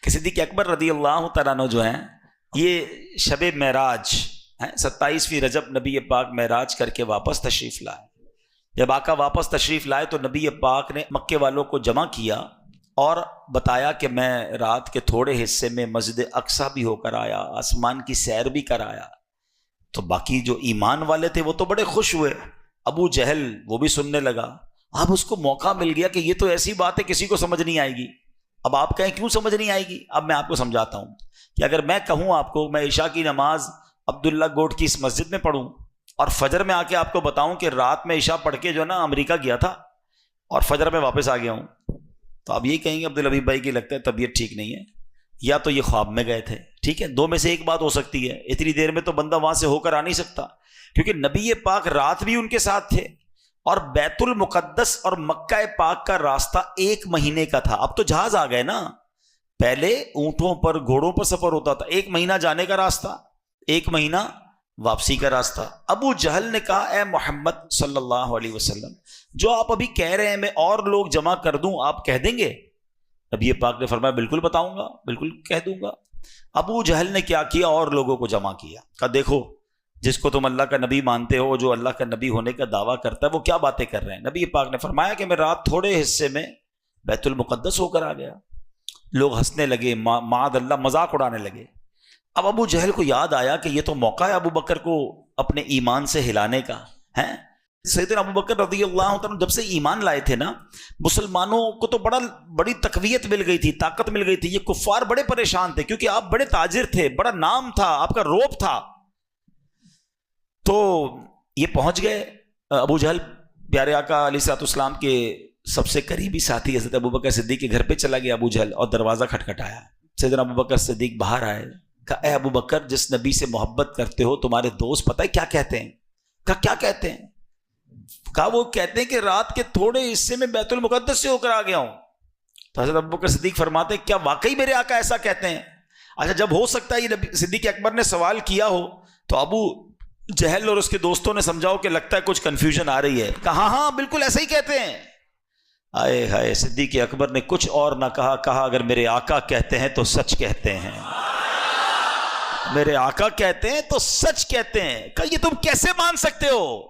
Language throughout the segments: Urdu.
کہ صدیق اکبر رضی اللہ تعالیٰ عنہ جو ہیں یہ شب معراج 27ویں رجب نبی پاک معراج کر کے واپس تشریف لائے. جب آقا واپس تشریف لائے تو نبی پاک نے مکے والوں کو جمع کیا اور بتایا کہ میں رات کے تھوڑے حصے میں مسجد اقصیٰ بھی ہو کر آیا, آسمان کی سیر بھی کر آیا. تو باقی جو ایمان والے تھے وہ تو بڑے خوش ہوئے. ابو جہل وہ بھی سننے لگا. اب اس کو موقع مل گیا کہ یہ تو ایسی بات ہے کسی کو سمجھ نہیں آئے گی. اب آپ کہیں کیوں سمجھ نہیں آئے گی؟ اب میں آپ کو سمجھاتا ہوں کہ اگر میں کہوں آپ کو میں عشاء کی نماز عبداللہ گوٹ کی اس مسجد میں پڑھوں اور فجر میں آ کے آپ کو بتاؤں کہ رات میں عشاء پڑھ کے جو ہے نا امریکہ گیا تھا اور فجر میں واپس آ گیا ہوں, تو آپ یہی کہیں گے عبدالحبیب بھائی کی لگتا ہے طبیعت ٹھیک نہیں ہے, یا تو یہ خواب میں گئے تھے. ٹھیک ہے, دو میں سے ایک بات ہو سکتی ہے. اتنی دیر میں تو بندہ وہاں سے ہو کر آ نہیں سکتا, کیونکہ نبی پاک رات بھی ان کے ساتھ تھے اور بیت المقدس اور مکہ پاک کا راستہ 1 مہینے کا تھا. اب تو جہاز آ گئے نا, پہلے اونٹوں پر گھوڑوں پر سفر ہوتا تھا. 1 مہینہ جانے کا راستہ, 1 مہینہ واپسی کا راستہ. ابو جہل نے کہا اے محمد صلی اللہ علیہ وسلم, جو آپ ابھی کہہ رہے ہیں میں اور لوگ جمع کر دوں آپ کہہ دیں گے؟ نبی پاک نے فرمایا بالکل بتاؤں گا, بالکل کہہ دوں گا. ابو جہل نے کیا کیا, اور لوگوں کو جمع کیا. کہا دیکھو جس کو تم اللہ کا نبی مانتے ہو, جو اللہ کا نبی ہونے کا دعویٰ کرتا ہے, وہ کیا باتیں کر رہے ہیں. نبی پاک نے فرمایا کہ میں رات تھوڑے حصے میں بیت المقدس ہو کر آ گیا. لوگ ہنسنے لگے, معاذ اللہ مذاق اڑانے لگے. اب ابو جہل کو یاد آیا کہ یہ تو موقع ہے ابو بکر کو اپنے ایمان سے ہلانے کا ہے. سیدنا ابو بکر رضی اللہ عنہ جب سے ایمان لائے تھے نا, مسلمانوں کو تو بڑی تقویت مل گئی تھی, طاقت مل گئی تھی. یہ کفار بڑے پریشان تھے کیونکہ آپ بڑے تاجر تھے, بڑا نام تھا, آپ کا روب تھا. تو یہ پہنچ گئے. ابو جہل پیارے آقا علیہ الصلوۃ والسلام کے سب سے قریبی ساتھی حضرت ابو بکر صدیق کے گھر پہ چلا گیا ابو جہل, اور دروازہ کھٹکھٹایا. سیدنا ابو بکر صدیق باہر آئے. کہا اے ابو بکر, جس نبی سے محبت کرتے ہو تمہارے دوست پتہ ہے کیا کہتے ہیں؟ کہا کیا کہتے ہیں؟ کہا وہ کہتے ہیں کہ رات کے تھوڑے حصے میں بیت المقدس سے ہو کر آ گیا ہوں. تو حضرت ابو بکر صدیق فرماتے ہیں کیا واقعی میرے آقا ایسا کہتے ہیں؟ اچھا, جب ہو سکتا ہے یہ صدیق اکبر نے سوال کیا ہو تو ابو جہل اور اس کے دوستوں نے سمجھاؤ کہ لگتا ہے کچھ کنفیوژن آ رہی ہے. کہا ہاں بالکل ایسا ہی کہتے ہیں. آئے ہائے, صدیق اکبر نے کچھ اور نہ کہا اگر میرے آقا کہتے ہیں تو سچ کہتے ہیں, میرے آقا کہتے ہیں تو سچ کہتے ہیں. کہ یہ تم کیسے مان سکتے ہو؟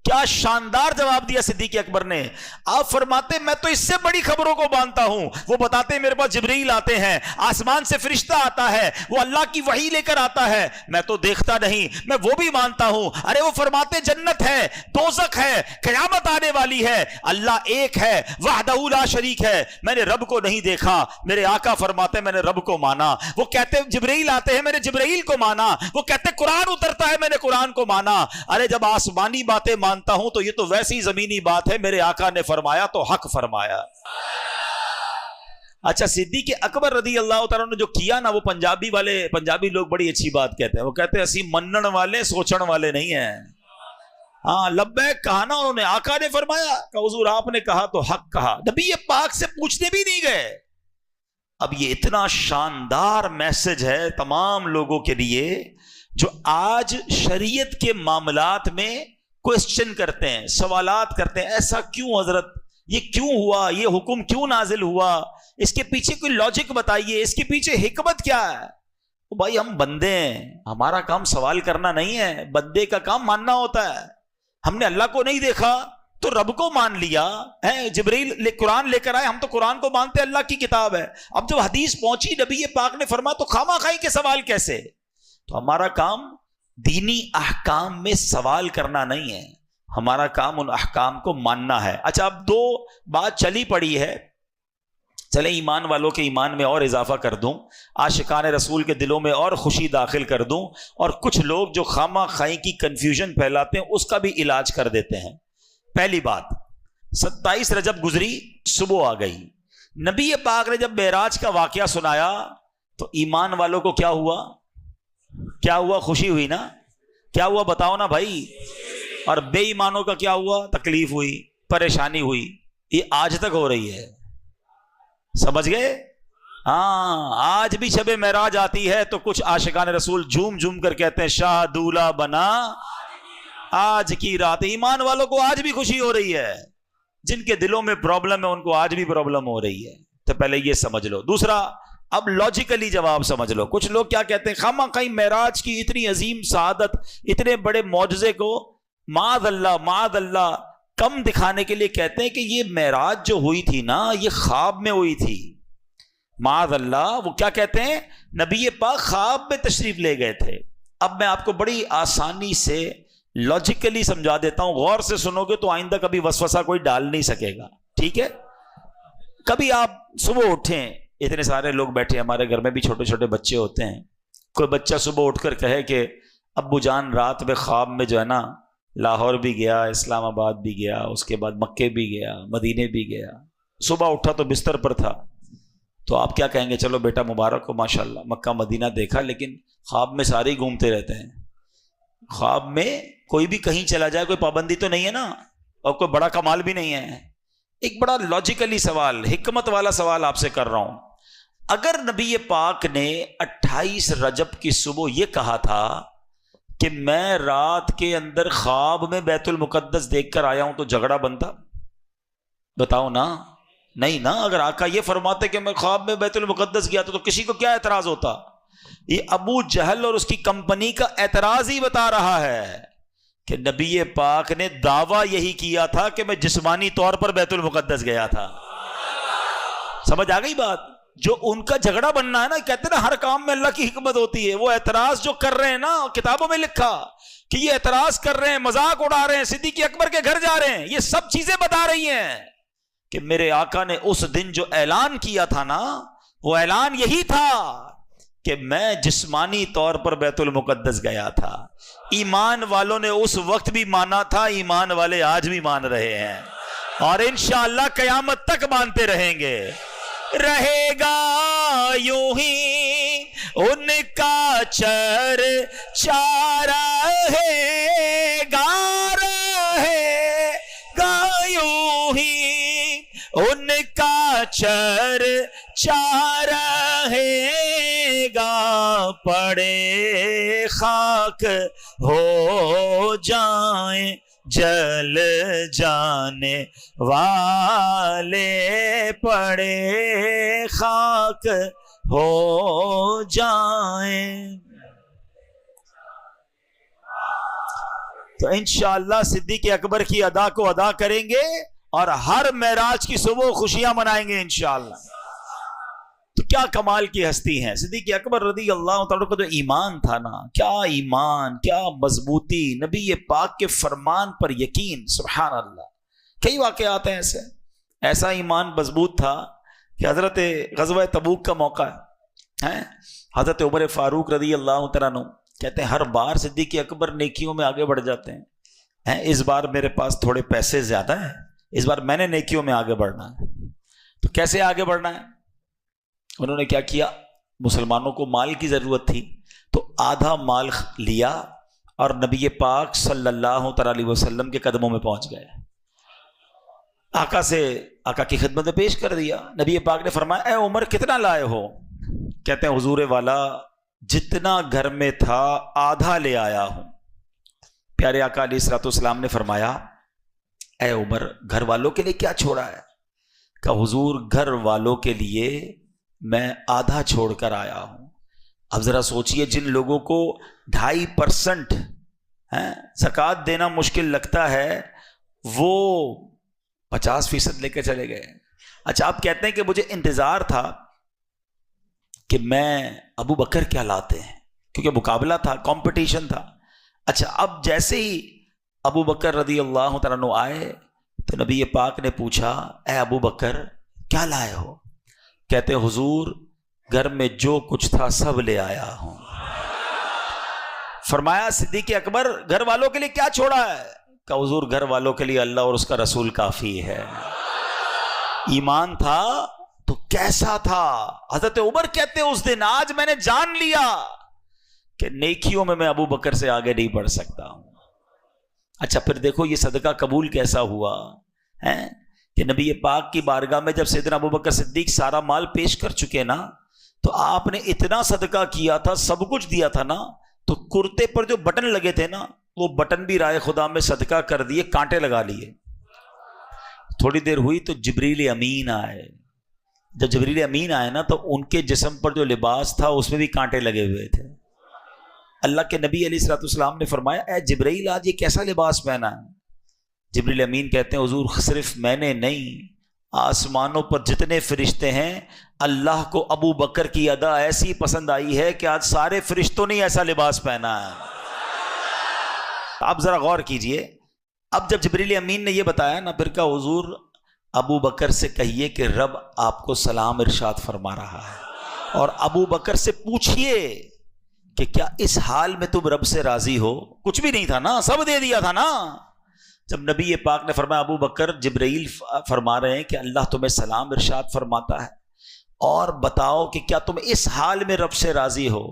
کیا شاندار جواب دیا صدیق اکبر نے. آپ فرماتے میں تو اس سے بڑی خبروں کو مانتا ہوں. وہ بتاتے ہیں میرے پاس جبرائیل آتے ہیں, آسمان سے فرشتہ آتا ہے, وہ اللہ کی وحی لے کر آتا ہے, میں تو دیکھتا نہیں, میں وہ بھی مانتا ہوں. ارے وہ فرماتے جنت ہے, دوزخ ہے, قیامت آنے والی ہے, اللہ ایک ہے, وحدہ لا شریک ہے. میں نے رب کو نہیں دیکھا, میرے آقا فرماتے میں نے رب کو مانا. وہ کہتے جبرائیل آتے ہیں, میں نے جبرائیل کو مانا. وہ کہتے قرآن اترتا ہے, میں نے قرآن کو مانا. ارے جب آسمانی باتیں مانتا ہوں تو یہ تو ویسی زمینی بات ہے, میرے آقا نے فرمایا تو حق فرمایا. اچھا, صدیق اکبر رضی اللہ تعالیٰ نے جو کیا نا, وہ پنجابی لوگ بڑی اچھی بات کہتے ہیں. وہ کہتے ہیں اسی منن والے سوچن والے نہیں ہیں. ہاں لبیک کہا نا انہوں نے, آقا نے فرمایا کہ حضور آپ نے کہا تو حق کہا. نبی پاک سے پوچھنے بھی نہیں گئے. اب یہ اتنا شاندار میسج ہے تمام لوگوں کے لیے جو آج شریعت کے معاملات میں کوسچن کرتے ہیں, سوالات کرتے ہیں. ایسا کیوں حضرت, یہ کیوں ہوا, یہ حکم کیوں نازل ہوا, اس کے پیچھے کوئی لاجک بتائیے, اس کے پیچھے حکمت کیا ہے. بھائی ہم بندے ہیں, ہمارا کام سوال کرنا نہیں ہے, بندے کا کام ماننا ہوتا ہے. ہم نے اللہ کو نہیں دیکھا تو رب کو مان لیا ہے. جبرائیل قرآن لے کر آئے, ہم تو قرآن کو مانتے, اللہ کی کتاب ہے. اب جب حدیث پہنچی نبی پاک نے فرمایا تو خامہ خائی کے سوال کیسے. تو ہمارا کام دینی احکام میں سوال کرنا نہیں ہے, ہمارا کام ان احکام کو ماننا ہے. اچھا, اب 2 بات چلی پڑی ہے, چلیں ایمان والوں کے ایمان میں اور اضافہ کر دوں, عاشقان رسول کے دلوں میں اور خوشی داخل کر دوں, اور کچھ لوگ جو خامہ خائی کی کنفیوژن پھیلاتے ہیں اس کا بھی علاج کر دیتے ہیں. پہلی بات, 27 رجب گزری, صبح آ گئی. نبی پاک نے جب معراج کا واقعہ سنایا تو ایمان والوں کو کیا ہوا, کیا ہوا؟ خوشی ہوئی نا. کیا ہوا بتاؤ نا بھائی. اور بے ایمانوں کا کیا ہوا؟ تکلیف ہوئی, پریشانی ہوئی. یہ آج تک ہو رہی ہے, سمجھ گئے؟ ہاں, آج بھی شب معراج آتی ہے تو کچھ عاشقان رسول جھوم جھوم کر کہتے ہیں شاہ دولہ بنا آج کی رات. ایمان والوں کو آج بھی خوشی ہو رہی ہے, جن کے دلوں میں پرابلم ہے ان کو آج بھی پرابلم ہو رہی ہے. تو پہلے یہ سمجھ لو. دوسرا, اب لاجیکلی جواب سمجھ لو. کچھ لوگ کیا کہتے ہیں, خواہ کہیں معراج کی اتنی عظیم سعادت, اتنے بڑے معجزے کو معاذ اللہ کم دکھانے کے لیے کہتے ہیں کہ یہ معراج جو ہوئی تھی نا, یہ خواب میں ہوئی تھی. معاذ اللہ. وہ کیا کہتے ہیں, نبی پاک خواب میں تشریف لے گئے تھے. اب میں آپ کو بڑی آسانی سے لاجیکلی سمجھا دیتا ہوں, غور سے سنو گے تو آئندہ کبھی وسوسہ کوئی ڈال نہیں سکے گا, ٹھیک ہے. کبھی آپ صبح اٹھیں, اتنے سارے لوگ بیٹھے, ہمارے گھر میں بھی چھوٹے چھوٹے بچے ہوتے ہیں, کوئی بچہ صبح اٹھ کر کہے کہ ابو جان رات میں خواب میں جو ہے نا لاہور بھی گیا, اسلام آباد بھی گیا, اس کے بعد مکے بھی گیا, مدینے بھی گیا. صبح اٹھا تو بستر پر تھا, تو آپ کیا کہیں گے, چلو بیٹا مبارک ہو, ماشاءاللہ مکہ مدینہ دیکھا, لیکن خواب میں سارے ہی گھومتے رہتے ہیں. خواب میں کوئی بھی کہیں چلا جائے کوئی پابندی تو نہیں ہے نا, اور کوئی بڑا کمال بھی نہیں ہے. ایک بڑا لاجیکلی سوال, حکمت والا سوال آپ سے کر رہا ہوں. اگر نبی پاک نے 28 رجب کی صبح یہ کہا تھا کہ میں رات کے اندر خواب میں بیت المقدس دیکھ کر آیا ہوں, تو جھگڑا بنتا؟ بتاؤ نا. نہیں نا. اگر آقا یہ فرماتے کہ میں خواب میں بیت المقدس گیا تو کسی کو کیا اعتراض ہوتا؟ یہ ابو جہل اور اس کی کمپنی کا اعتراض ہی بتا رہا ہے کہ نبی پاک نے دعویٰ یہی کیا تھا کہ میں جسمانی طور پر بیت المقدس گیا تھا. سمجھ آ گئی بات؟ جو ان کا جھگڑا بننا ہے نا, کہتے ہیں نا ہر کام میں اللہ کی حکمت ہوتی ہے. وہ اعتراض جو کر رہے ہیں نا, کتابوں میں لکھا کہ یہ اعتراض کر رہے ہیں, مذاق اڑا رہے ہیں, صدیق اکبر کے گھر جا رہے ہیں, یہ سب چیزیں بتا رہی ہیں کہ میرے آقا نے اس دن جو اعلان کیا تھا نا, وہ اعلان یہی تھا کہ میں جسمانی طور پر بیت المقدس گیا تھا. ایمان والوں نے اس وقت بھی مانا تھا, ایمان والے آج بھی مان رہے ہیں, اور انشاءاللہ قیامت تک مانتے رہیں گے. رہے گا یوں ہی ان کا چرچا رہے گا, رہے گا یوں ہی ان کا چرچا رہے گا. پڑے خاک ہو جائیں جل جانے والے, پڑے خاک ہو جائیں. تو انشاءاللہ صدیق اکبر کی ادا کو ادا کریں گے, اور ہر معراج کی صبح خوشیاں منائیں گے انشاءاللہ. تو کیا کمال کی ہستی ہیں صدیق اکبر رضی اللہ تعالیٰ کا جو ایمان تھا نا, کیا ایمان, کیا مضبوطی, نبی پاک کے فرمان پر یقین. سبحان اللہ. کئی واقعات ہیں ایسے. ایسا ایمان مضبوط تھا کہ حضرت غزوہ تبوک کا موقع ہے, حضرت عمر فاروق رضی اللہ تعالیٰ عنہ کہتے ہیں ہر بار صدیق اکبر نیکیوں میں آگے بڑھ جاتے ہیں. اس بار میرے پاس تھوڑے پیسے زیادہ ہیں, اس بار میں نے نیکیوں میں آگے بڑھنا ہے. تو کیسے آگے بڑھنا ہے؟ انہوں نے کیا کیا, مسلمانوں کو مال کی ضرورت تھی تو آدھا مال لیا اور نبی پاک صلی اللہ تعالی علیہ وسلم کے قدموں میں پہنچ گئے, آقا کی خدمت میں پیش کر دیا. نبی پاک نے فرمایا اے عمر کتنا لائے ہو؟ کہتے ہیں حضور والا جتنا گھر میں تھا آدھا لے آیا ہوں. پیارے آقا علیہ الصلوۃ والسلام نے فرمایا اے عمر گھر والوں کے لیے کیا چھوڑا ہے؟ کہ حضور گھر والوں کے لیے میں آدھا چھوڑ کر آیا ہوں. اب ذرا سوچئے, جن لوگوں کو 2.5% زکوٰۃ دینا مشکل لگتا ہے وہ 50% لے کے چلے گئے. اچھا آپ کہتے ہیں کہ مجھے انتظار تھا کہ میں ابو بکر کیا لاتے ہیں, کیونکہ مقابلہ تھا, کمپٹیشن تھا. اچھا اب جیسے ہی ابو بکر رضی اللہ تعالیٰ عنہ آئے تو نبی پاک نے پوچھا اے ابو بکر کیا لائے ہو؟ کہتے ہیں حضور گھر میں جو کچھ تھا سب لے آیا ہوں. فرمایا صدیق اکبر گھر والوں کے لیے کیا چھوڑا ہے؟ کہ حضور گھر والوں کے لیے اللہ اور اس کا رسول کافی ہے. ایمان تھا تو کیسا تھا. حضرت عمر کہتے ہیں اس دن آج میں نے جان لیا کہ نیکیوں میں ابو بکر سے آگے نہیں بڑھ سکتا ہوں. اچھا پھر دیکھو یہ صدقہ قبول کیسا ہوا ہے کہ نبی پاک کی بارگاہ میں جب سیدنا ابو بکر صدیق سارا مال پیش کر چکے نا, تو آپ نے اتنا صدقہ کیا تھا, سب کچھ دیا تھا نا, تو کرتے پر جو بٹن لگے تھے نا وہ بٹن بھی رائے خدا میں صدقہ کر دیے, کانٹے لگا لیے. تھوڑی دیر ہوئی تو جبریل امین آئے. جب جبریل امین آئے نا تو ان کے جسم پر جو لباس تھا اس میں بھی کانٹے لگے ہوئے تھے. اللہ کے نبی علیہ الصلوۃ والسلام نے فرمایا اے جبرائیل آج یہ کیسا لباس پہنا ہے؟ جبریل امین کہتے ہیں حضور صرف میں نے نہیں، آسمانوں پر جتنے فرشتے ہیں اللہ کو ابو بکر کی ادا ایسی پسند آئی ہے کہ آج سارے فرشتوں نے ایسا لباس پہنا ہے. آپ ذرا غور کیجئے. اب جب جبریل امین نے یہ بتایا نا، پھر کہا حضور ابو بکر سے کہیے کہ رب آپ کو سلام ارشاد فرما رہا ہے، اور ابو بکر سے پوچھئے کہ کیا اس حال میں تم رب سے راضی ہو؟ کچھ بھی نہیں تھا نا، سب دے دیا تھا نا. جب نبی پاک نے فرمایا ابو بکر جبرائیل فرما رہے ہیں کہ اللہ تمہیں سلام ارشاد فرماتا ہے، اور بتاؤ کہ کیا تم اس حال میں رب سے راضی ہو؟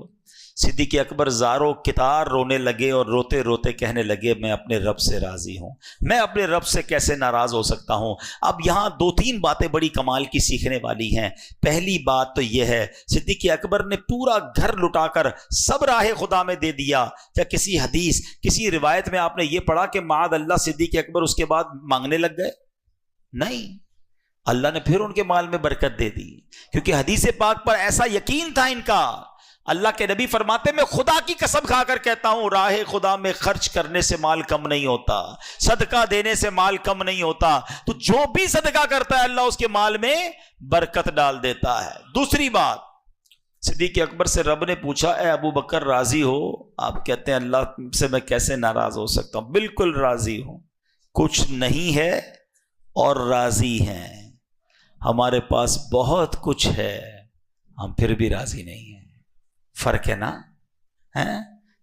صدیق اکبر زاروں کتار رونے لگے اور روتے روتے کہنے لگے میں اپنے رب سے راضی ہوں، میں اپنے رب سے کیسے ناراض ہو سکتا ہوں. اب یہاں دو تین باتیں بڑی کمال کی سیکھنے والی ہیں. پہلی بات تو یہ ہے صدیق اکبر نے پورا گھر لٹا کر سب راہ خدا میں دے دیا. کیا کسی حدیث کسی روایت میں آپ نے یہ پڑھا کہ معاذ اللہ صدیق اکبر اس کے بعد مانگنے لگ گئے؟ نہیں، اللہ نے پھر ان کے مال میں برکت دے دی، کیونکہ حدیث پاک پر ایسا یقین تھا ان کا. اللہ کے نبی فرماتے میں خدا کی قسم کھا کر کہتا ہوں راہ خدا میں خرچ کرنے سے مال کم نہیں ہوتا، صدقہ دینے سے مال کم نہیں ہوتا. تو جو بھی صدقہ کرتا ہے اللہ اس کے مال میں برکت ڈال دیتا ہے. دوسری بات، صدیق اکبر سے رب نے پوچھا اے ابو بکر راضی ہو؟ آپ کہتے ہیں اللہ سے میں کیسے ناراض ہو سکتا ہوں، بالکل راضی ہوں. کچھ نہیں ہے اور راضی ہیں. ہمارے پاس بہت کچھ ہے، ہم پھر بھی راضی نہیں ہیں. فرق ہے نا؟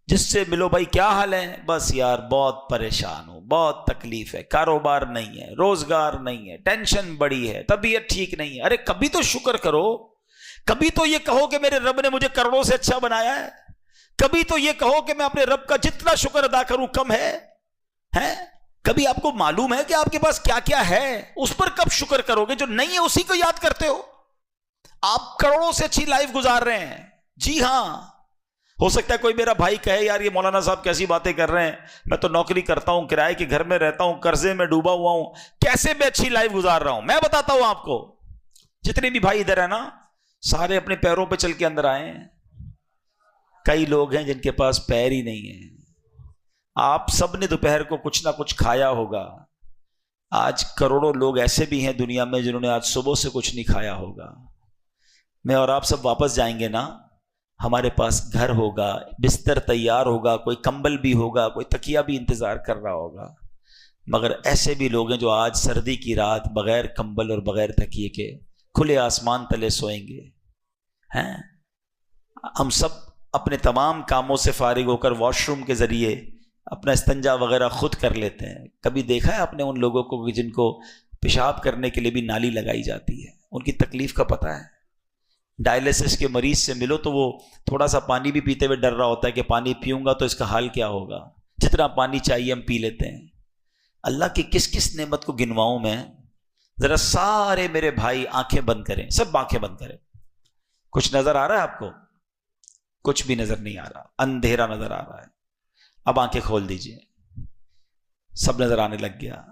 جس سے ملو بھائی کیا حال ہے، بس یار بہت پریشان ہوں، بہت تکلیف ہے، کاروبار نہیں ہے، روزگار نہیں ہے، ٹینشن بڑی ہے، طبیعت ٹھیک نہیں ہے. ارے کبھی تو شکر کرو، کبھی تو یہ کہو کہ میرے رب نے مجھے کروڑوں سے اچھا بنایا ہے، کبھی تو یہ کہو کہ میں اپنے رب کا جتنا شکر ادا کروں کم ہے. کبھی آپ کو معلوم ہے کہ آپ کے پاس کیا کیا ہے؟ اس پر کب شکر کرو گے؟ جو نہیں ہے اسی کو یاد کرتے ہو. آپ کروڑوں سے اچھی لائف گزار رہے ہیں. جی ہاں، ہو سکتا ہے کوئی میرا بھائی کہے یار یہ مولانا صاحب کیسی باتیں کر رہے ہیں، میں تو نوکری کرتا ہوں، کرائے کے گھر میں رہتا ہوں، قرضے میں ڈوبا ہوا ہوں، کیسے میں اچھی لائف گزار رہا ہوں. میں بتاتا ہوں آپ کو، جتنے بھی بھائی ادھر ہیں نا سارے اپنے پیروں پہ چل کے اندر آئے ہیں. کئی لوگ ہیں جن کے پاس پیر ہی نہیں ہیں. آپ سب نے دوپہر کو کچھ نہ کچھ کھایا ہوگا. آج کروڑوں لوگ ایسے بھی ہیں دنیا میں جنہوں نے آج صبح سے کچھ نہیں کھایا ہوگا. میں اور آپ سب واپس جائیں گے نا، ہمارے پاس گھر ہوگا، بستر تیار ہوگا، کوئی کمبل بھی ہوگا، کوئی تکیہ بھی انتظار کر رہا ہوگا. مگر ایسے بھی لوگ ہیں جو آج سردی کی رات بغیر کمبل اور بغیر تکیے کے کھلے آسمان تلے سوئیں گے. ہم سب اپنے تمام کاموں سے فارغ ہو کر واش روم کے ذریعے اپنا استنجا وغیرہ خود کر لیتے ہیں. کبھی دیکھا ہے آپ نے ان لوگوں کو جن کو پیشاب کرنے کے لیے بھی نالی لگائی جاتی ہے؟ ان کی تکلیف کا پتہ ہے. ڈائلیسس کے مریض سے ملو تو وہ تھوڑا سا پانی بھی پیتے ہوئے ڈر رہا ہوتا ہے کہ پانی پیوں گا تو اس کا حال کیا ہوگا. جتنا پانی چاہیے ہم پی لیتے ہیں. اللہ کی کس کس نعمت کو گنواؤں میں؟ ذرا سارے میرے بھائی آنکھیں بند کریں، سب آنکھیں بند کریں. کچھ نظر آ رہا ہے آپ کو؟ کچھ بھی نظر نہیں آ رہا، اندھیرا نظر آ رہا ہے. اب آنکھیں کھول دیجئے. سب نظر آنے لگ گیا.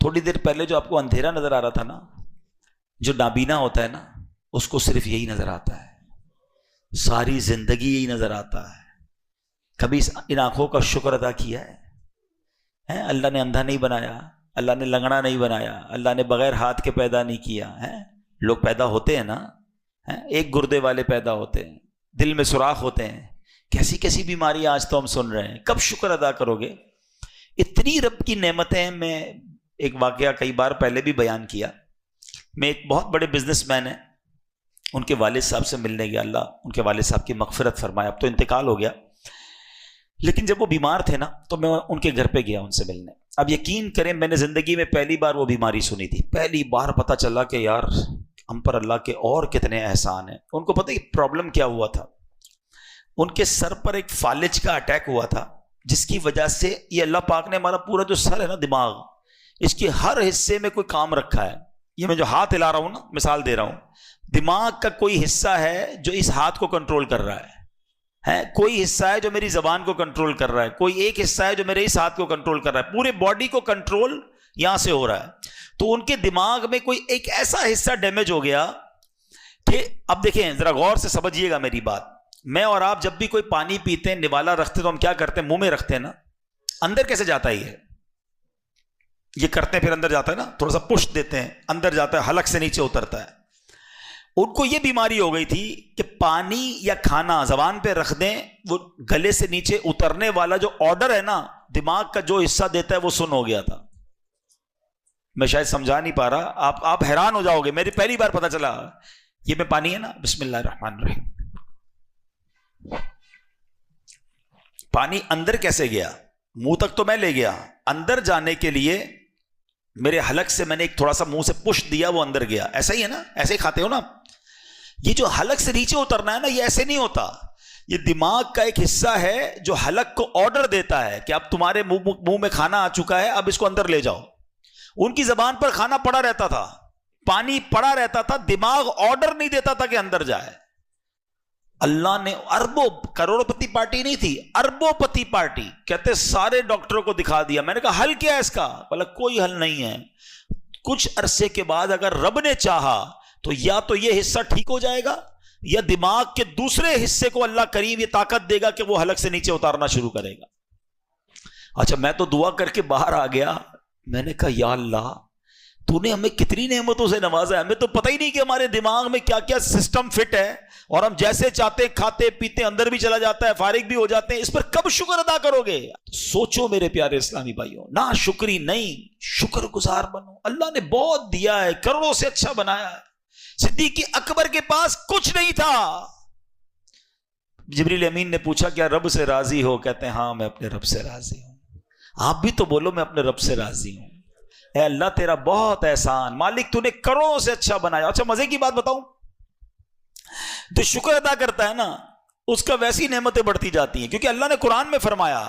تھوڑی دیر پہلے جو آپ کو اندھیرا نظر آ رہا تھا نا، جو نابینا ہوتا ہے نا اس کو صرف یہی نظر آتا ہے. ساری زندگی یہی نظر آتا ہے. کبھی ان آنکھوں کا شکر ادا کیا ہے؟ اللہ نے اندھا نہیں بنایا، اللہ نے لنگڑا نہیں بنایا، اللہ نے بغیر ہاتھ کے پیدا نہیں کیا. لوگ پیدا ہوتے ہیں نا، ایک گردے والے پیدا ہوتے ہیں، دل میں سوراخ ہوتے ہیں. کیسی کیسی بیماری آج تو ہم سن رہے ہیں. کب شکر ادا کرو گے؟ اتنی رب کی نعمتیں. میں ایک واقعہ کئی بار پہلے بھی بیان کیا. میں ایک بہت بڑے بزنس مین ہیں، ان کے والد صاحب سے ملنے گیا. اللہ ان کے والد صاحب کی مغفرت فرمائے، اب تو انتقال ہو گیا. لیکن جب وہ بیمار تھے نا تو میں ان کے گھر پہ گیا ان سے ملنے. اب یقین کریں میں نے زندگی میں پہلی بار وہ بیماری سنی تھی. پہلی بار پتہ چلا کہ یار ہم پر اللہ کے اور کتنے احسان ہیں. ان کو پتہ ہے پرابلم کیا ہوا تھا؟ ان کے سر پر ایک فالج کا اٹیک ہوا تھا، جس کی وجہ سے یہ اللہ پاک نے ہمارا پورا جو سر ہے نا، دماغ، اس کے ہر حصے میں کوئی کام رکھا ہے. یہ میں جو ہاتھ ہلا رہا ہوں نا، مثال دے رہا ہوں، دماغ کا کوئی حصہ ہے جو اس ہاتھ کو کنٹرول کر رہا ہے، کوئی حصہ ہے جو میری زبان کو کنٹرول کر رہا ہے، کوئی ایک حصہ ہے جو میرے اس ہاتھ کو کنٹرول کر رہا ہے. پورے باڈی کو کنٹرول یہاں سے ہو رہا ہے. تو ان کے دماغ میں کوئی ایک ایسا حصہ ڈیمیج ہو گیا کہ اب دیکھیں ذرا غور سے سمجھیے گا میری بات. میں اور آپ جب بھی کوئی پانی پیتے ہیں, نوالا رکھتے تو ہم کیا کرتے ہیں؟ منہ میں رکھتے ہیں نا. اندر کیسے جاتا ہے یہ کرتے ہیں, پھر اندر جاتا ہے نا, تھوڑا سا پش دیتے ہیں, اندر جاتا ہے, حلق سے نیچے اترتا ہے. ان کو یہ بیماری ہو گئی تھی کہ پانی یا کھانا زبان پہ رکھ دیں, وہ گلے سے نیچے اترنے والا جو آرڈر ہے نا, دماغ کا جو حصہ دیتا ہے وہ سن ہو گیا تھا. میں شاید سمجھا نہیں پا رہا, آپ حیران ہو جاؤ گے. میری پہلی بار پتا چلا یہ میں پانی ہے نا, بسم اللہ الرحمن الرحیم, پانی اندر کیسے گیا؟ منہ تک تو میں لے گیا, اندر جانے کے لیے میرے حلق سے میں نے ایک تھوڑا سا منہ سے پش دیا, وہ اندر گیا. ایسا ہی ہے نا, ایسے ہی کھاتے ہو نا. یہ جو حلق سے نیچے اترنا ہے نا, یہ ایسے نہیں ہوتا. یہ دماغ کا ایک حصہ ہے جو حلق کو آرڈر دیتا ہے کہ اب تمہارے منہ میں کھانا آ چکا ہے, اب اس کو اندر لے جاؤ. ان کی زبان پر کھانا پڑا رہتا تھا, پانی پڑا رہتا تھا, دماغ آرڈر نہیں دیتا تھا کہ اندر جائے. اللہ نے اربوں, کروڑوں پتی پارٹی نہیں تھی, اربوں پتی پارٹی, کہتے سارے ڈاکٹروں کو دکھا دیا. میں نے کہا حل کیا ہے اس کا؟ بولا کوئی حل نہیں ہے. کچھ عرصے کے بعد اگر رب نے چاہا تو یا تو یہ حصہ ٹھیک ہو جائے گا, یا دماغ کے دوسرے حصے کو اللہ کریم یہ طاقت دے گا کہ وہ حلق سے نیچے اتارنا شروع کرے گا. اچھا, میں تو دعا کر کے باہر آ گیا. میں نے کہا یا اللہ, تو نے ہمیں کتنی نعمتوں سے نوازا ہے, ہمیں تو پتہ ہی نہیں کہ ہمارے دماغ میں کیا کیا سسٹم فٹ ہے, اور ہم جیسے چاہتے کھاتے پیتے, اندر بھی چلا جاتا ہے, فارغ بھی ہو جاتے ہیں. اس پر کب شکر ادا کرو گے؟ سوچو میرے پیارے اسلامی بھائیوں, نہ شکری نہیں, شکر گزار بنو. اللہ نے بہت دیا ہے, کروڑوں سے اچھا بنایا ہے. صدیق اکبر کے پاس کچھ نہیں تھا. جبریل امین نے پوچھا کیا رب سے راضی ہو؟ کہتے ہیں ہاں میں اپنے رب سے راضی ہوں. آپ بھی تو بولو میں اپنے رب سے راضی ہوں. اے اللہ تیرا بہت احسان, مالک تو نے کروڑوں سے اچھا بنایا. اچھا مزے کی بات بتاؤں, تو شکر ادا کرتا ہے نا, اس کا ویسی نعمتیں بڑھتی جاتی ہیں, کیونکہ اللہ نے قرآن میں فرمایا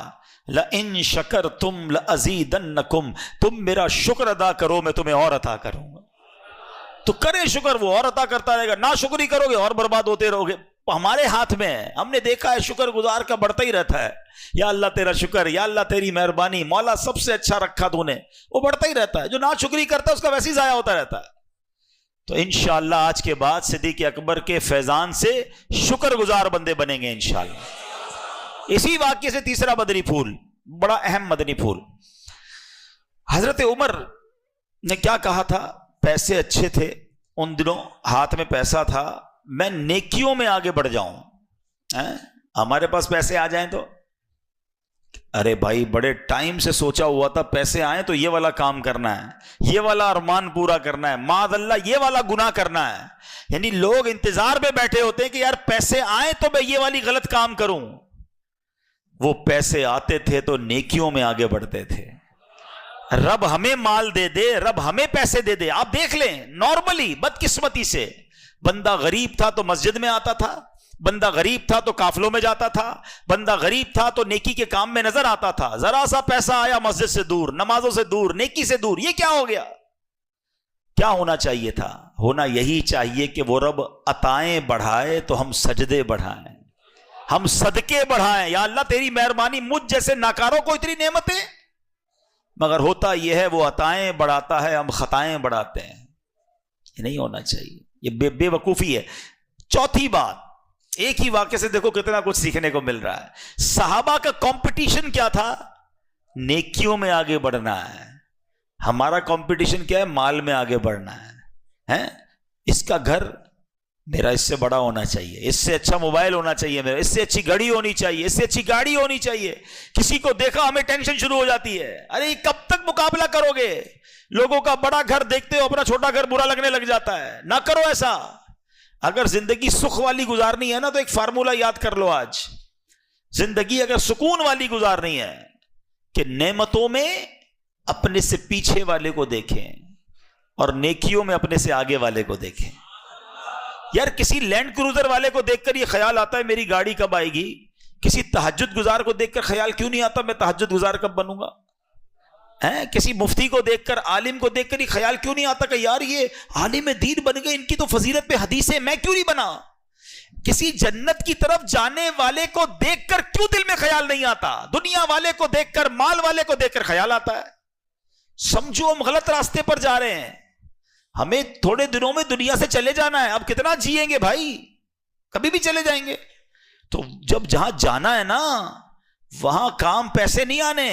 لَإِن شَكَرْتُمْ لَأَزِيدَنَّكُمْ, تم میرا شکر ادا کرو میں تمہیں اور عطا کروں گا. تو کرے شکر, وہ اور عطا کرتا رہے گا. نہ شکری کرو گے اور برباد ہوتے رہو گے. ہمارے ہاتھ میں ہے, ہم نے دیکھا ہے شکر گزار کا بڑھتا ہی رہتا ہے. یا اللہ تیرا شکر, یا اللہ تیری مہربانی, مولا سب سے اچھا رکھا تو نے, وہ بڑھتا ہی رہتا ہے. جو نہ شکری کرتا ہے اس کا ویسے ہی ضائع ہوتا رہتا ہے. تو انشاءاللہ آج کے بعد صدیق اکبر کے فیضان سے شکر گزار بندے بنیں گے انشاءاللہ. اسی واقعے سے تیسرا مدنی پھول, بڑا اہم مدنی پھول. حضرت عمر نے کیا کہا تھا؟ پیسے اچھے تھے ان دنوں, ہاتھ میں پیسہ تھا, میں نیکیوں میں آگے بڑھ جاؤں. ہمارے پاس پیسے آ جائیں تو ارے بھائی بڑے ٹائم سے سوچا ہوا تھا, پیسے آئیں تو یہ والا کام کرنا ہے, یہ والا ارمان پورا کرنا ہے, معاذ اللہ یہ والا گناہ کرنا ہے. یعنی لوگ انتظار میں بیٹھے ہوتے ہیں کہ یار پیسے آئیں تو میں یہ والی غلط کام کروں. وہ پیسے آتے تھے تو نیکیوں میں آگے بڑھتے تھے. رب ہمیں مال دے دے, رب ہمیں پیسے دے دے. آپ دیکھ لیں نارملی بدقسمتی سے, بندہ غریب تھا تو مسجد میں آتا تھا, بندہ غریب تھا تو قافلوں میں جاتا تھا, بندہ غریب تھا تو نیکی کے کام میں نظر آتا تھا. ذرا سا پیسہ آیا مسجد سے دور, نمازوں سے دور, نیکی سے دور. یہ کیا ہو گیا؟ کیا ہونا چاہیے تھا؟ ہونا یہی چاہیے کہ وہ رب عطائیں بڑھائے تو ہم سجدے بڑھائیں, ہم صدقے بڑھائیں. یا اللہ تیری مہربانی, مجھ جیسے ناکاروں کو اتنی نعمتیں, مگر ہوتا یہ ہے وہ عطائیں بڑھاتا ہے, ہم خطائیں بڑھاتے ہیں. یہ نہیں ہونا چاہیے, یہ بے وقوفی ہے. چوتھی بات, ایک ہی واقعے سے دیکھو کتنا کچھ سیکھنے کو مل رہا ہے. صحابہ کا کمپٹیشن کیا تھا؟ نیکیوں میں آگے بڑھنا ہے. ہمارا کمپٹیشن کیا ہے؟ مال میں آگے بڑھنا ہے. اس کا گھر میرا اس سے بڑا ہونا چاہیے, اس سے اچھا موبائل ہونا چاہیے میرا, اس سے اچھی گھڑی ہونی چاہیے, اس سے اچھی گاڑی ہونی چاہیے. کسی کو دیکھا ہمیں ٹینشن شروع ہو جاتی ہے, ارے کب تک مقابلہ کرو گے؟ لوگوں کا بڑا گھر دیکھتے ہو اپنا چھوٹا گھر برا لگنے لگ جاتا ہے. نہ کرو ایسا. اگر زندگی سکھ والی گزارنی ہے نا تو ایک فارمولہ یاد کر لو آج. زندگی اگر سکون والی گزارنی ہے کہ نعمتوں میں اپنے سے پیچھے والے کو دیکھیں اور نیکیوں میں اپنے سے آگے والے کو دیکھیں. یار کسی لینڈ کروزر والے کو دیکھ کر یہ خیال آتا ہے میری گاڑی کب آئے گی, کسی تہجد گزار کو دیکھ کر خیال کیوں نہیں آتا میں تہجد گزار کب بنوں گا؟ کسی مفتی کو دیکھ کر, عالم کو دیکھ کر یہ خیال کیوں نہیں آتا کہ یار یہ عالم دین بن گئے, ان کی تو فضیلت پہ حدیث ہے, میں کیوں نہیں بنا؟ کسی جنت کی طرف جانے والے کو دیکھ کر کیوں دل میں خیال نہیں آتا؟ دنیا والے کو دیکھ کر, مال والے کو دیکھ کر خیال آتا ہے. سمجھو ہم غلط راستے پر جا رہے ہیں. ہمیں تھوڑے دنوں میں دنیا سے چلے جانا ہے. اب کتنا جیئیں گے بھائی, کبھی بھی چلے جائیں گے. تو جب جہاں جانا ہے نا وہاں کام پیسے نہیں آنے,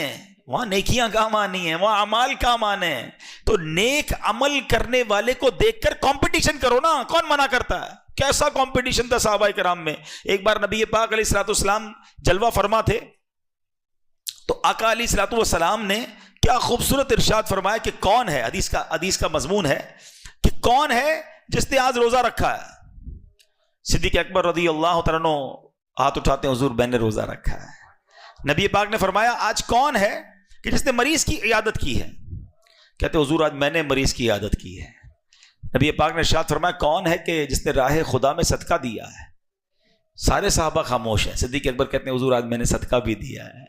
وہاں نیکیاں کام آنی ہیں, وہاں اعمال کام آنے ہیں. تو نیک عمل کرنے والے کو دیکھ کر کمپٹیشن کرو نا, کون منع کرتا ہے؟ کیسا کمپٹیشن تھا صحابہ کرام میں. ایک بار نبی پاک علیہ الصلوۃ والسلام جلوہ فرما تھے, تو آقا علیہ الصلوۃ والسلام نے کیا خوبصورت ارشاد فرمایا کہ کون ہے, حدیث کا مضمون ہے کہ کون ہے جس نے آج روزہ رکھا ہے. صدیق اکبر رضی اللہ تعالیٰ عنہ ہاتھ اٹھاتے ہیں, حضور میں نے روزہ رکھا ہے. نبی پاک نے فرمایا آج کون ہے کہ جس نے مریض کی عیادت کی ہے؟ کہتے حضور آج میں نے مریض کی عیادت کی ہے. نبی پاک نے ارشاد فرمایا کون ہے کہ جس نے راہ خدا میں صدقہ دیا ہے؟ سارے صحابہ خاموش ہیں. صدیق اکبر کہتے ہیں حضور آج میں نے صدقہ بھی دیا ہے.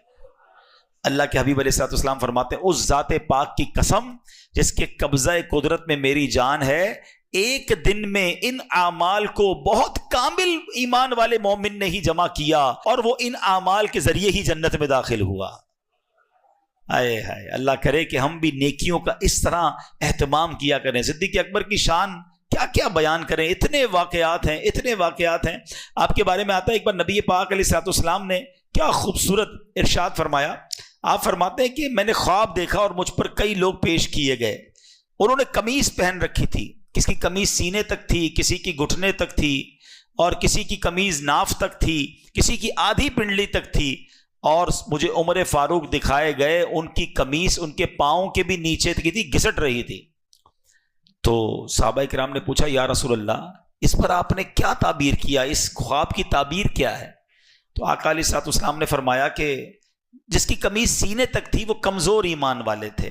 اللہ کے حبیب علیہ الصلوۃ والسلام فرماتے ہیں اس ذات پاک کی قسم جس کے قبضہ قدرت میں میری جان ہے, ایک دن میں ان اعمال کو بہت کامل ایمان والے مومن نے ہی جمع کیا اور وہ ان اعمال کے ذریعے ہی جنت میں داخل ہوا. آئے ہائے, اللہ کرے کہ ہم بھی نیکیوں کا اس طرح اہتمام کیا کریں. صدیق اکبر کی شان کیا کیا بیان کریں, اتنے واقعات ہیں. آپ کے بارے میں آتا ہے ایک بار نبی پاک علیہ الصلوۃ والسلام نے کیا خوبصورت ارشاد فرمایا. آپ فرماتے ہیں کہ میں نے خواب دیکھا اور مجھ پر کئی لوگ پیش کیے گئے. انہوں نے قمیص پہن رکھی تھی, کسی کی قمیص سینے تک تھی, کسی کی گھٹنے تک تھی, اور کسی کی قمیص ناف تک تھی, کسی کی آدھی پنڈلی تک تھی. اور مجھے عمر فاروق دکھائے گئے, ان کی قمیص ان کے پاؤں کے بھی نیچے کی تھی, گھسٹ رہی تھی. تو صحابہ کرام نے پوچھا یا رسول اللہ اس پر آپ نے کیا تعبیر کیا, اس خواب کی تعبیر کیا ہے؟ تو آقا علیہ الصلوۃ والسلام نے فرمایا کہ جس کی قمیص سینے تک تھی وہ کمزور ایمان والے تھے,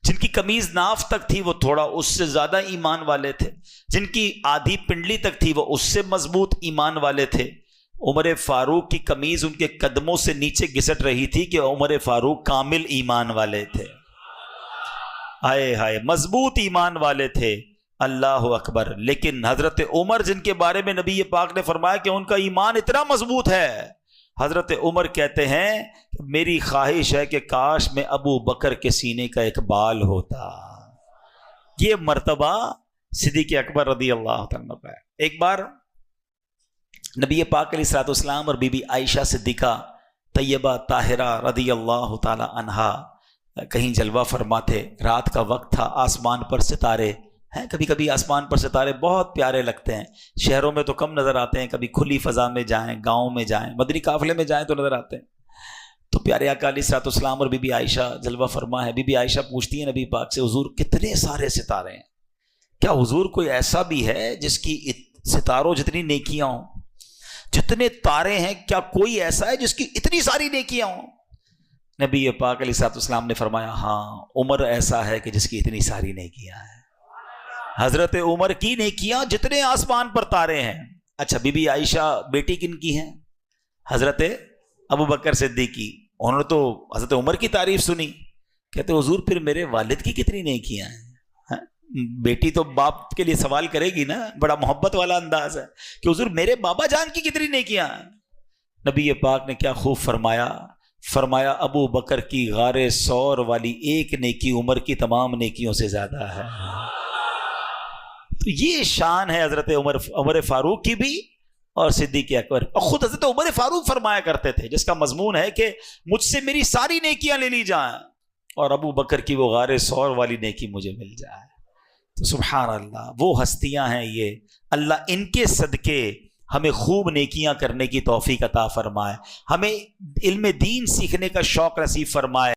جن کی قمیض ناف تک تھی وہ تھوڑا اس سے زیادہ ایمان والے تھے, جن کی آدھی پنڈلی تک تھی وہ اس سے مضبوط ایمان والے تھے. عمر فاروق کی قمیض ان کے قدموں سے نیچے گھسٹ رہی تھی کہ عمر فاروق کامل ایمان والے تھے. ہائے ہائے, مضبوط ایمان والے تھے. اللہ اکبر. لیکن حضرت عمر جن کے بارے میں نبی پاک نے فرمایا کہ ان کا ایمان اتنا مضبوط ہے, حضرت عمر کہتے ہیں کہ میری خواہش ہے کہ کاش میں ابو بکر کے سینے کا ایک بال ہوتا. یہ مرتبہ صدیق اکبر رضی اللہ عنہ کا ہے. ایک بار نبی پاک علیہ الصلوۃ والسلام اور بی بی عائشہ صدیقہ طیبہ طاہرہ رضی اللہ تعالی عنہا کہیں جلوہ فرما تھے. رات کا وقت تھا, آسمان پر ستارے ہیں. کبھی کبھی آسمان پر ستارے بہت پیارے لگتے ہیں, شہروں میں تو کم نظر آتے ہیں, کبھی کھلی فضا میں جائیں, گاؤں میں جائیں, مدنی قافلے میں جائیں تو نظر آتے ہیں. تو پیارے آقا علیہ الصلوۃ والسلام اور بی بی عائشہ جلوہ فرما ہے. بی بی عائشہ پوچھتی ہیں نبی پاک سے حضور کتنے سارے ستارے ہیں, کیا حضور کوئی ایسا بھی ہے جس کی ستاروں جتنی نیکیاں ہوں, جتنے تارے ہیں کیا کوئی ایسا ہے جس کی اتنی ساری نیکیاں ہوں؟ نبی پاک علیہ الصلوۃ والسلام نے فرمایا ہاں عمر ایسا ہے کہ جس کی اتنی ساری نیکیاں ہیں. حضرت عمر کی نیکیاں جتنے آسمان پر تارے ہیں. اچھا بی بی عائشہ بیٹی کن کی ہیں؟ حضرت ابو بکر صدیقی. انہوں نے تو حضرت عمر کی تعریف سنی, کہتے حضور پھر میرے والد کی کتنی نیکیاں ہیں. بیٹی تو باپ کے لیے سوال کرے گی نا, بڑا محبت والا انداز ہے کہ حضور میرے بابا جان کی کتنی نیکیاں ہیں. نبی پاک نے کیا خوب فرمایا ابو بکر کی غار ثور والی ایک نیکی عمر کی تمام نیکیوں سے زیادہ ہے. تو یہ شان ہے حضرت عمر فاروق کی بھی اور صدیق اکبر. اور خود حضرت عمر فاروق فرمایا کرتے تھے جس کا مضمون ہے کہ مجھ سے میری ساری نیکیاں لے لی جائیں اور ابو بکر کی وہ غار ثور والی نیکی مجھے مل جائے. تو سبحان اللہ, وہ ہستیاں ہیں یہ, اللہ ان کے صدقے ہمیں خوب نیکیاں کرنے کی توفیق عطا فرمائے, ہمیں علم دین سیکھنے کا شوق نصیب فرمائے.